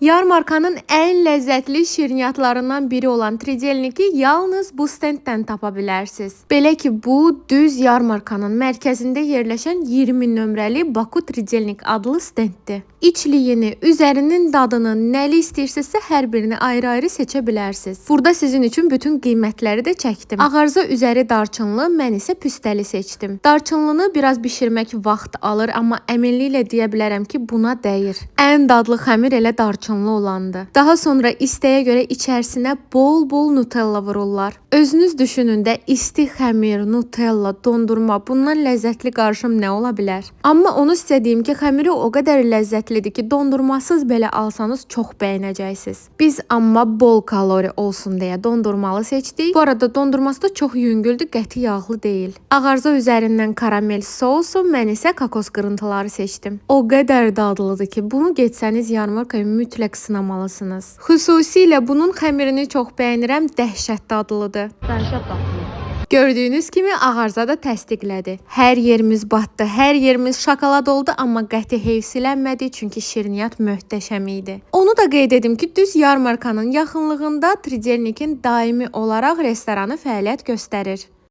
Yarmarkanın ən ləzzətli şirniyyatlarından biri olan tridelniki yalnız bu stenddən tapa bilərsiniz. Belə ki, bu düz yarmarkanın mərkəzində yerləşən 20 nömrəli Baku Tridelnik adlı stenddir. İçliyini, üzərinin dadını, nəli istəyirsinizsə hər birini ayrı-ayrı seçə bilərsiniz. Burada sizin üçün bütün qiymətləri də çəkdim. Ağarza üzəri darçınlı, mən isə püstəli seçdim. Darçınlını biraz bişirmək vaxt alır, amma əminliklə deyə bilərəm ki, buna dəyir. Ən dadlı xəmir elə darçınlı olandı. Daha sonra istəyə görə içərisinə bol-bol nutella vururlar. Özünüz düşünün də isti xəmir, nutella, dondurma, bundan ləzzətli qarışım nə ola bilər? Amma onu sizə deyim ki, xəmiri o qədər ləzzətlidir ki, dondurmasız belə alsanız çox bəyənəcəksiniz. Biz amma bol kalori olsun deyə dondurmalı seçdik. Bu arada dondurması da çox yüngüldür, qəti yağlı deyil. Ağarza üzərindən karamel sousu, mən isə kokos qırıntıları seçdim. O qədər dadlıdır ki, bunu getsəniz yarmarkayı mütləq sınamalısınız. Xüsusilə bunun xəmirini çox bəyənirəm, dəhşət dadlıdır. Dəhşət tatlı. Gördüyünüz kimi ağarza da təsdiqlədi. Hər yerimiz batdı, hər yerimiz şokolad oldu, amma qəti heyfsilənmədi, çünki şirniyyat möhtəşəm idi. Onu da qeyd edim ki, düz yarmarkanın yaxınlığında Tridelnikin daimi olaraq restoranı fəaliyyət göstərir.